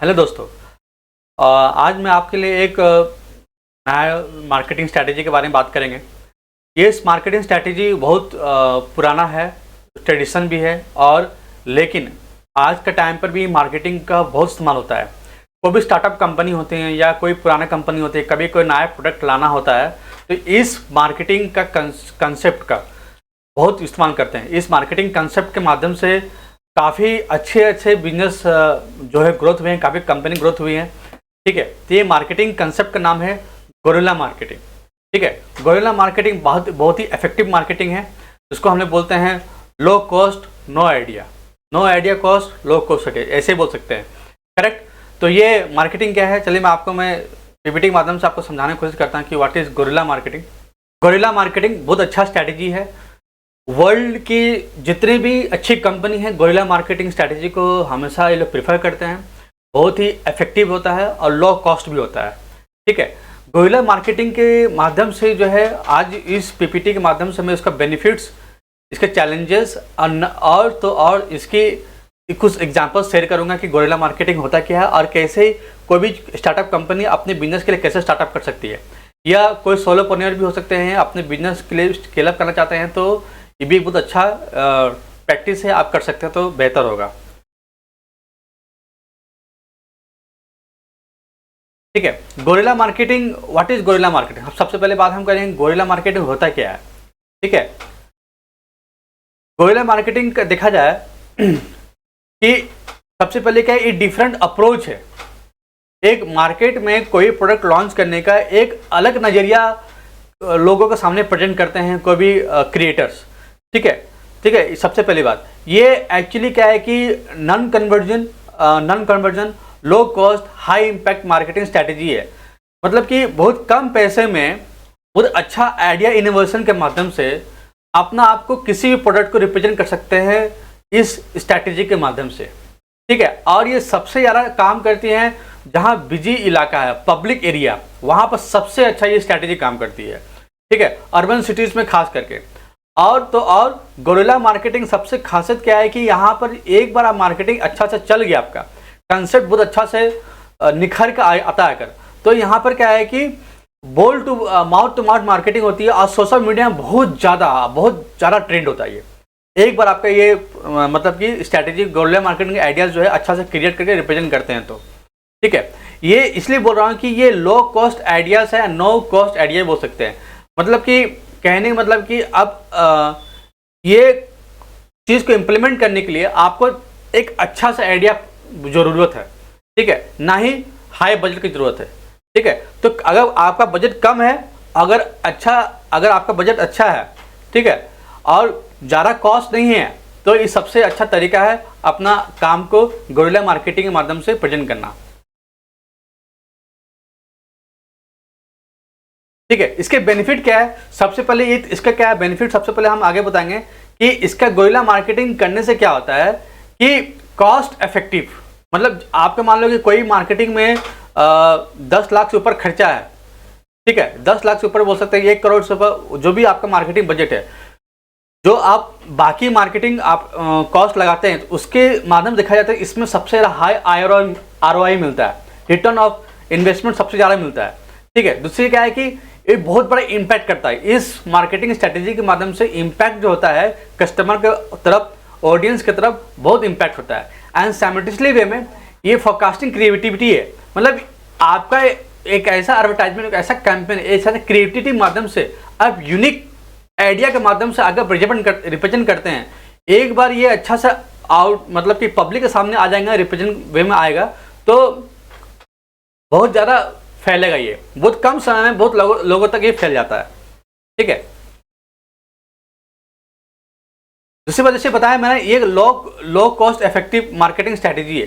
Hello दोस्तों। आज मैं आपके लिए एक नया मार्केटिंग स्ट्रैटेजी के बारे में बात करेंगे। ये इस मार्केटिंग स्ट्रैटेजी बहुत पुराना है, ट्रेडिशन भी है, और लेकिन आज के टाइम पर भी मार्केटिंग का बहुत इस्तेमाल होता है। कोई भी स्टार्टअप कंपनी होते हैं या कोई पुराना कंपनी होती है, कभी कोई नया प्रोडक्ट लाना होता है तो इस मार्केटिंग का कंसेप्ट का बहुत इस्तेमाल करते हैं। इस मार्केटिंग कंसेप्ट के माध्यम से काफ़ी अच्छे बिजनेस जो है ग्रोथ हुए हैं, काफ़ी कंपनी ग्रोथ हुई हैं। ठीक है, तो ये मार्केटिंग कंसेप्ट का नाम है गोरिल्ला मार्केटिंग। ठीक है, गोरिल्ला मार्केटिंग बहुत ही इफेक्टिव मार्केटिंग है, जिसको हम लोग बोलते हैं low cost no idea, no idea cost low cost, ऐसे बोल सकते हैं। करेक्ट। तो ये मार्केटिंग क्या है, चलिए मैं पीपीटी के माध्यम से आपको समझाने की कोशिश करता हूँ कि what is gorilla marketing. Gorilla marketing बहुत अच्छा स्ट्रैटेजी है। वर्ल्ड की जितनी भी अच्छी कंपनी है गोरिल्ला मार्केटिंग स्ट्रैटेजी को हमेशा ये लोग प्रीफर करते हैं। बहुत ही इफेक्टिव होता है और लो कॉस्ट भी होता है। ठीक है, गोरिल्ला मार्केटिंग के माध्यम से जो है आज इस पीपीटी के माध्यम से मैं इसका बेनिफिट्स, इसके चैलेंजेस और इसकी कुछ एग्जांपल्स शेयर करूंगा कि गोरिल्ला मार्केटिंग होता क्या है और कैसे कोई भी स्टार्टअप कंपनी अपने बिजनेस के लिए कैसे स्टार्टअप कर सकती है, या कोई सोलोप्रेन्योर भी हो सकते हैं अपने बिजनेस के लिए स्केल अप करना चाहते हैं, तो ये भी बहुत अच्छा प्रैक्टिस है, आप कर सकते हैं तो बेहतर होगा। ठीक है, gorilla marketing, what is gorilla marketing. सबसे पहले बात हम करेंगे गोरिल्ला मार्केटिंग होता क्या है। ठीक है, गोरिल्ला मार्केटिंग का देखा जाए कि सबसे पहले क्या है, ये डिफरेंट अप्रोच है। एक मार्केट में कोई प्रोडक्ट लॉन्च करने का एक अलग नज़रिया लोगों के सामने प्रेजेंट करते हैं कोई भी क्रिएटर्स। ठीक है, सबसे पहली बात ये एक्चुअली क्या है कि non conversion low cost high impact marketing strategy है। मतलब कि बहुत कम पैसे में बहुत अच्छा आइडिया इनोवेशन के माध्यम से अपना आपको किसी भी प्रोडक्ट को रिप्रेजेंट कर सकते हैं इस स्ट्रैटेजी के माध्यम से। ठीक है, और ये सबसे ज़्यादा काम करती हैं जहाँ बिजी इलाका है, पब्लिक एरिया, वहाँ पर सबसे अच्छा ये स्ट्रैटेजी काम करती है। ठीक है, अर्बन सिटीज़ में खास करके। और गोरिल्ला मार्केटिंग सबसे खासियत क्या है कि यहाँ पर एक बार आप मार्केटिंग अच्छा से चल गया, आपका कंसेप्ट बहुत अच्छा से निखर कर आता है तो यहाँ पर क्या है कि बोल टू माउथ मार्केटिंग होती है और सोशल मीडिया में बहुत ज़्यादा ट्रेंड होता है। ये एक बार आपका ये मतलब कि स्ट्रैटेजी गोरिल्ला मार्केटिंग आइडियाज़ जो है अच्छा से क्रिएट करके रिप्रेजेंट करते हैं। तो ठीक है, ये इसलिए बोल रहा हूँ कि ये लो कॉस्ट आइडियाज़ है, नो कॉस्ट आइडिया बोल सकते हैं। मतलब कि कहने का मतलब कि अब ये चीज़ को इम्प्लीमेंट करने के लिए आपको एक अच्छा सा आइडिया ज़रूरत है। ठीक है, ना ही हाई बजट की ज़रूरत है। ठीक है, तो अगर आपका बजट कम है, अगर आपका बजट अच्छा है, ठीक है, और ज़्यादा कॉस्ट नहीं है, तो ये सबसे अच्छा तरीका है अपना काम को गोरिल्ला मार्केटिंग के माध्यम से प्रेजेंट करना। ठीक है, इसके बेनिफिट क्या है, सबसे पहले ये इसका क्या है बेनिफिट, सबसे पहले हम आगे बताएंगे कि इसका गोरिल्ला मार्केटिंग करने से क्या होता है कि कॉस्ट इफेक्टिव। मतलब आपके मान लो कि कोई मार्केटिंग में 10 लाख से ऊपर खर्चा है। ठीक है, 10 लाख से ऊपर बोल सकते हैं, 1 करोड़ से ऊपर जो भी आपका मार्केटिंग बजट है, जो आप बाकी मार्केटिंग आप कॉस्ट लगाते हैं, तो उसके माध्यम देखा जाता है इसमें सबसे ज़्यादा हाई ROI मिलता है, रिटर्न ऑफ इन्वेस्टमेंट सबसे ज़्यादा मिलता है। ठीक है, दूसरी क्या है कि ये बहुत बड़ा इम्पैक्ट करता है। इस मार्केटिंग स्ट्रैटेजी के माध्यम से इम्पैक्ट जो होता है कस्टमर के तरफ, ऑडियंस की तरफ बहुत इम्पैक्ट होता है। एंड साइमल्टेनियसली वे में ये फोरकास्टिंग क्रिएटिविटी है। मतलब आपका एक ऐसा एडवर्टाइजमेंट, एक ऐसा कैंपेन, ऐसा क्रिएटिविटी माध्यम से आप यूनिक आइडिया के माध्यम से आगे रिप्रेजेंट करते हैं। एक बार ये अच्छा सा मतलब कि पब्लिक के सामने आ जाएगा, रिप्रेजेंट वे में आएगा, तो बहुत ज़्यादा फैलेगा। ये बहुत कम समय में बहुत लोगों तक ये फैल जाता है। ठीक है, दूसरी वजह से बताया मैंने, ये low cost effective marketing strategy है।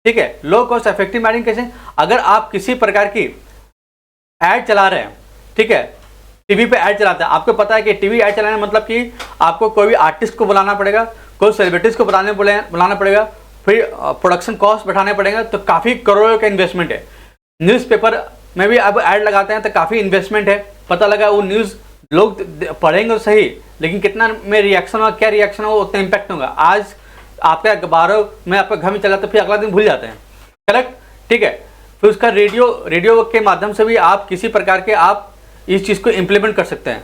ठीक है, लो कॉस्ट इफेक्टिव मार्केटिंग कैसे, अगर आप किसी प्रकार की ऐड चला रहे हैं, ठीक है, टीवी पे ऐड चलाते हैं, आपको पता है कि टीवी ऐड चलाने मतलब कि आपको कोई भी आर्टिस्ट को बुलाना पड़ेगा, कोई सेलिब्रिटीज़ को बुलाना पड़ेगा, फिर प्रोडक्शन कॉस्ट बैठाने पड़ेगा, तो काफ़ी करोड़ों का इन्वेस्टमेंट है। न्यूज़पेपर में भी अब ऐड लगाते हैं तो काफ़ी इन्वेस्टमेंट है। पता लगा वो न्यूज़ लोग पढ़ेंगे तो सही, लेकिन कितना में रिएक्शन होगा, क्या रिएक्शन होगा, उतना इम्पैक्ट होगा। आज आपके अखबारों में आपका घर में चला तो फिर अगला दिन भूल जाते हैं। करेक्ट, ठीक है। फिर उसका रेडियो के माध्यम से भी आप किसी प्रकार के आप इस चीज़ को इम्प्लीमेंट कर सकते हैं।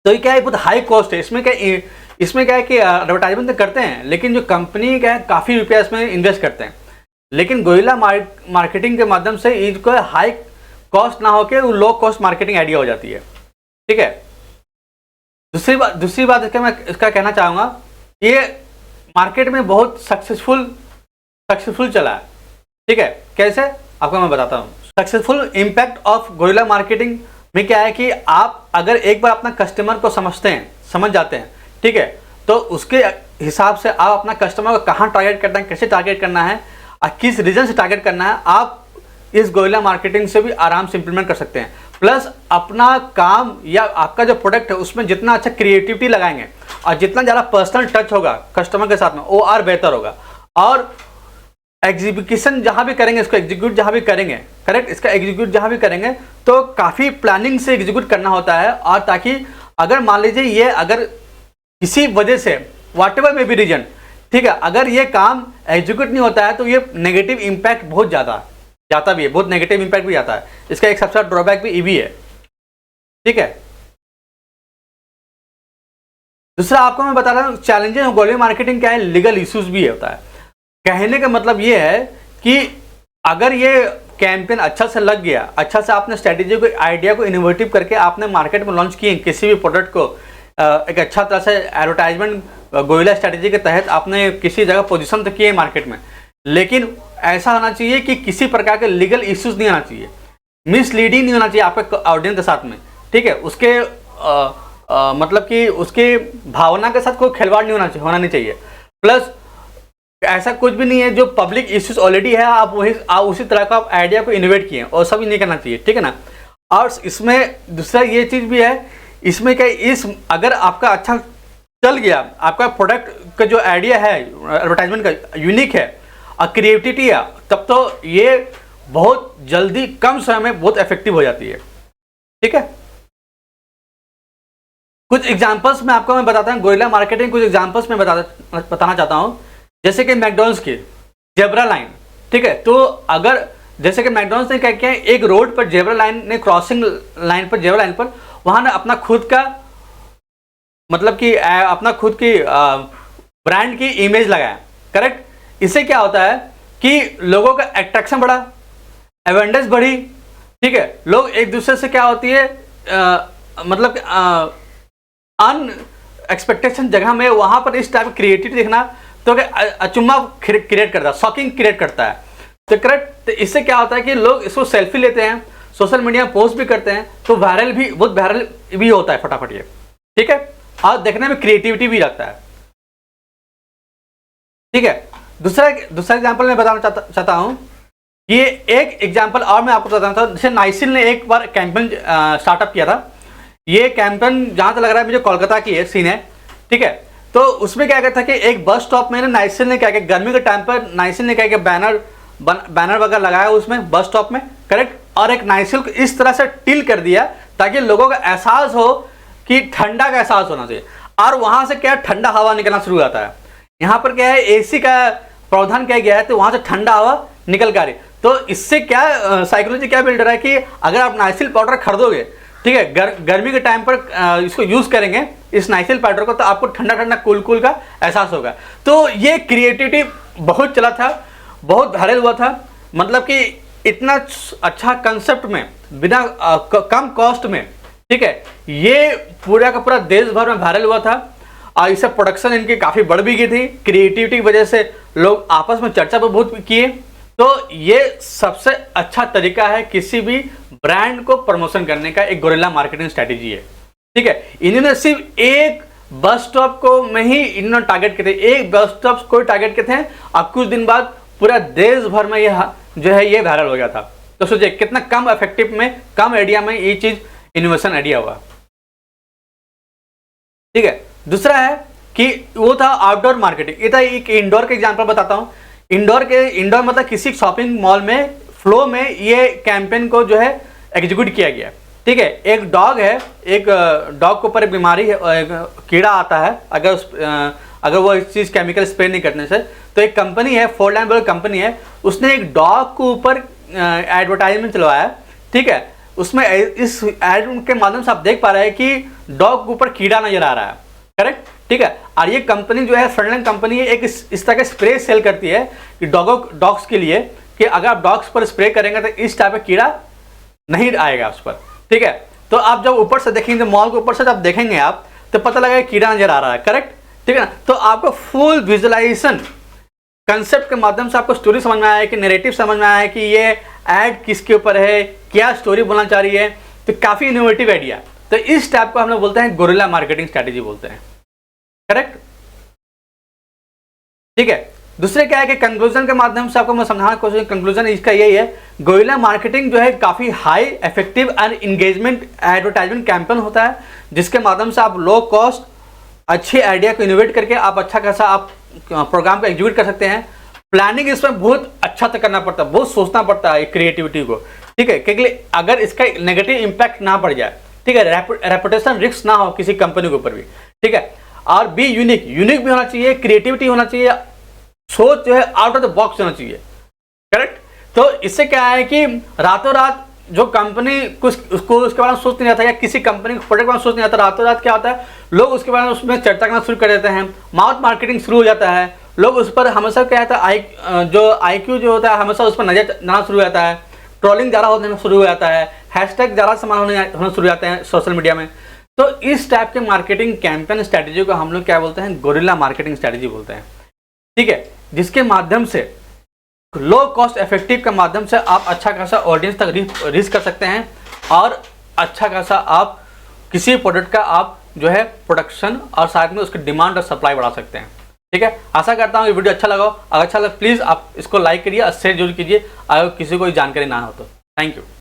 तो ये क्या है, बहुत हाई कॉस्ट है। इसमें क्या है कि एडवर्टाइजमेंट तो करते हैं, लेकिन जो कंपनी क्या है काफ़ी रुपया इसमें इन्वेस्ट करते हैं। लेकिन गोरिल्ला मार्केटिंग के माध्यम से इसको हाई कॉस्ट ना होकर वो लो कॉस्ट मार्केटिंग आइडिया हो जाती है। ठीक है। दूसरी बात मैं इसका कहना चाहूँगा, ये मार्केट में बहुत सक्सेसफुल चला है। ठीक है। कैसे, आपको मैं बताता हूँ। Successful impact of gorilla marketing में क्या है कि आप अगर एक बार अपना कस्टमर को समझ जाते हैं, ठीक है, तो उसके हिसाब से आप अपना कस्टमर को कहाँ टारगेट करना है, कैसे टारगेट करना है और किस रीजन से टारगेट करना है, आप इस गोरिल्ला मार्केटिंग से भी आराम से इंप्लीमेंट कर सकते हैं। प्लस अपना काम या आपका जो प्रोडक्ट है उसमें जितना अच्छा क्रिएटिविटी लगाएंगे और जितना ज़्यादा पर्सनल टच होगा कस्टमर के साथ में, वो और बेहतर होगा। और एग्जीक्यूशन जहाँ भी करेंगे, इसको एग्जीक्यूट जहाँ भी करेंगे, करेक्ट, इसका एग्जीक्यूट जहाँ भी करेंगे तो काफ़ी प्लानिंग से एग्जीक्यूट करना होता है। और ताकि अगर मान लीजिए ये अगर किसी वजह से whatever may be reason, ठीक है, अगर ये काम एग्जीक्यूट नहीं होता है तो ये नेगेटिव इम्पैक्ट बहुत जाता भी है, बहुत नेगेटिव इम्पैक्ट भी आता है। इसका एक सबसे बड़ा ड्रॉबैक भी ये भी है। ठीक है। दूसरा आपको मैं बता रहा हूँ चैलेंजेस गोरिल्ला मार्केटिंग क्या है, लीगल इश्यूज भी होता है। कहने का मतलब ये है कि अगर ये कैंपेन अच्छा से लग गया, अच्छा से आपने स्ट्रेटेजी को, आइडिया को इनोवेटिव करके आपने मार्केट में लॉन्च किए, किसी भी प्रोडक्ट को एक अच्छा तरह से एडवर्टाइजमेंट गोरिल्ला स्ट्रेटेजी के तहत आपने किसी जगह पोजीशन तक किए मार्केट में, लेकिन ऐसा होना चाहिए कि किसी प्रकार के लीगल इश्यूज नहीं आना चाहिए, मिसलीडिंग नहीं होना चाहिए आपके ऑडियंस के साथ में। ठीक है। उसके मतलब कि उसके भावना के साथ कोई खिलवाड़ नहीं होना नहीं चाहिए। प्लस ऐसा कुछ भी नहीं है जो पब्लिक इश्यूज ऑलरेडी है, आप उसी तरह का आप आइडिया को इनोवेट किए, और सब नहीं करना चाहिए। ठीक है ना। और इसमें दूसरा ये चीज़ भी है, इसमें क्या अगर आपका अच्छा चल गया, आपका प्रोडक्ट का जो आइडिया है एडवर्टाइजमेंट का यूनिक है और क्रिएटिविटी है, तब तो ये बहुत जल्दी कम समय में बहुत इफेक्टिव हो जाती है। ठीक है। कुछ एग्जांपल्स मैं आपको बताता हूँ गोरिल्ला मार्केटिंग, कुछ एग्जांपल्स मैं बताना चाहता हूँ। जैसे कि मैकडॉनल्ड्स की जेब्रा लाइन, ठीक है, तो अगर जैसे कि मैकडॉनल्ड्स ने क्या किया, एक रोड पर जेब्रा लाइन ने क्रॉसिंग लाइन पर, जेब्रा लाइन पर वहाँ ने अपना खुद का मतलब कि अपना खुद की ब्रांड की इमेज लगाया। करेक्ट। इससे क्या होता है कि लोगों का अट्रैक्शन बढ़ा, अवेयरनेस बढ़ी। ठीक है। लोग एक दूसरे से क्या होती है मतलब अनएक्सपेक्टेशन जगह में वहाँ पर इस टाइप क्रिएटिविटी देखना तो अचंभा क्रिएट करता है, शॉकिंग क्रिएट करता है। तो करेक्ट। तो इससे क्या होता है कि लोग इसको सेल्फी लेते हैं, सोशल मीडिया में पोस्ट भी करते हैं, तो बहुत वायरल भी होता है फटाफट ये। ठीक है। और देखने में क्रिएटिविटी भी लगता है। ठीक है। दूसरा एग्जांपल मैं बताना चाहता हूं कि एक एग्जांपल और मैं आपको बताना था। जैसे नाइसिल ने एक बार कैंपेन स्टार्टअप किया था। ये कैंपेन जहां तक लग रहा है मुझे कोलकाता की है सीन है। ठीक है। तो उसमें क्या था कि एक बस स्टॉप में नाइसिल ने क्या किया, गर्मी के टाइम पर नाइसिल ने क्या किया, बैनर वगैरह लगाया उसमें बस स्टॉप में। करेक्ट। और एक नाइसिल को इस तरह से टिल कर दिया ताकि लोगों का एहसास हो कि ठंडा का एहसास होना चाहिए, और वहां से क्या ठंडा हवा निकलना शुरू हो जाता है। यहाँ पर क्या है, एसी का प्रावधान किया गया है, तो वहां से ठंडा हवा निकल कर आ रही। तो इससे क्या साइकोलॉजी क्या बिल्ड रहा है कि अगर आप नाइसिल पाउडर खरीदोगे, ठीक है, गर्मी के टाइम पर इसको यूज करेंगे इस नाइसिल पाउडर को, तो आपको ठंडा ठंडा कूल का एहसास होगा। तो ये क्रिएटिविटी बहुत चला था, बहुत वायरल हुआ था। मतलब कि इतना अच्छा कंसेप्ट में बिना कम कॉस्ट में, ठीक है, ये पूरा का पूरा देश भर में वायरल हुआ था। और इससे प्रोडक्शन इनकी काफ़ी बढ़ भी गई थी। क्रिएटिविटी की वजह से लोग आपस में चर्चा पर बहुत किए। तो ये सबसे अच्छा तरीका है किसी भी ब्रांड को प्रमोशन करने का, एक गोरिल्ला मार्केटिंग स्ट्रैटेजी है। ठीक है। इन्होंने सिर्फ एक बस स्टॉप को में ही इन्होंने टारगेट किए थे, एक बस स्टॉप को टारगेट किए थे, और कुछ दिन बाद पूरा देश भर में यह जो है ये वायरल हो गया था। तो सोचिए कितना कम इफेक्टिव में, कम आइडिया में ये चीज इनोवेशन आइडिया हुआ। ठीक है। दूसरा है कि वो था आउटडोर मार्केटिंग। ये था एक इंडोर का एग्जांपल बताता हूँ। इंडोर मतलब किसी शॉपिंग मॉल में फ्लो में ये कैंपेन को जो है एग्जीक्यूट किया गया। ठीक है। एक डॉग है, एक डॉग के ऊपर एक बीमारी है, एक कीड़ा आता है, अगर वो इस चीज़ केमिकल स्प्रे नहीं करने से, तो एक कंपनी है, फोर्ड लाइन बोल कंपनी है, उसने एक डॉग के ऊपर एडवर्टाइजमेंट चलवाया, ठीक है। उसमें इस एड के माध्यम से आप देख पा रहे हैं कि डॉग के ऊपर कीड़ा नजर आ रहा है, करेक्ट, ठीक है। और ये कंपनी जो है फ्रंटलाइन कंपनी है, एक इस तरह का स्प्रे सेल करती है कि डॉग्स के लिए, कि अगर आप डॉग्स पर स्प्रे करेंगे तो इस टाइप का कीड़ा नहीं आएगा उस पर, ठीक है। तो आप जब ऊपर से देखेंगे, मॉल के ऊपर से जब देखेंगे आप, तो पता लगेगा कीड़ा नजर आ रहा है, करेक्ट, ठीक है ना। तो आपको फुल विजुअलाइजेशन कंसेप्ट के माध्यम से आपको स्टोरी समझ में आया है, कि नैरेटिव समझ में आया है कि ये एड किसके ऊपर है, क्या स्टोरी बोलना चाह रही है, तो काफी इनोवेटिव आइडिया। तो इस टाइप को हम लोग बोलते हैं गोरिल्ला मार्केटिंग स्ट्रेटेजी बोलते हैं, करेक्ट, ठीक है। दूसरे क्या है कि कंक्लूजन के माध्यम से आपको मैं समझाना कोशिश, कंक्लूजन इसका यही है, गोरिल्ला मार्केटिंग जो है काफी high effective and engagement advertisement campaign होता है, जिसके माध्यम से आप लो कॉस्ट अच्छे आइडिया को इनोवेट करके आप अच्छा खासा आप प्रोग्राम को एग्जीक्यूट कर सकते हैं। प्लानिंग इसमें बहुत अच्छा तक करना पड़ता है, बहुत सोचना पड़ता है क्रिएटिविटी को, ठीक है, क्योंकि अगर इसका नेगेटिव इंपैक्ट ना पड़ जाए, ठीक है, रेपुटेशन रिस्क ना हो किसी कंपनी के ऊपर भी, ठीक है। और बी यूनिक भी होना चाहिए, क्रिएटिविटी होना चाहिए, सोच जो है आउट ऑफ द बॉक्स होना चाहिए, करेक्ट। तो इससे क्या है कि रातों रात जो कंपनी उसको उसके बारे में सोच नहीं आता, या किसी कंपनी को प्रोडक्ट के बारे में सोच नहीं आता, रातों रात क्या होता है, लोग उसके बारे में उसमें चर्चा करना शुरू कर देते हैं, माउथ मार्केटिंग शुरू हो जाता है, लोग उस पर हमेशा क्या होता है, जो IQ जो होता है हमेशा उस पर नजर जाना शुरू हो जाता है, ट्रोलिंग ज़्यादा होना शुरू हो जाता है, हैशटैग ज़्यादा समान होना शुरू हो जाते हैं सोशल मीडिया में। तो इस टाइप के मार्केटिंग कैंपेन स्ट्रैटेजी को हम लोग क्या बोलते हैं, गोरिल्ला मार्केटिंग स्ट्रैटेजी बोलते हैं, ठीक है, जिसके माध्यम से लो कॉस्ट इफेक्टिव के माध्यम से आप अच्छा खासा ऑडियंस तक रीच कर सकते हैं, और अच्छा खासा आप किसी प्रोडक्ट का आप जो है प्रोडक्शन और साथ में उसकी डिमांड और सप्लाई बढ़ा सकते हैं, ठीक है। आशा करता हूँ ये वीडियो अच्छा लगा हो, अगर अच्छा लगा प्लीज़ आप इसको लाइक करिए और शेयर जरूर कीजिए, अगर किसी को जानकारी ना हो तो। Thank you.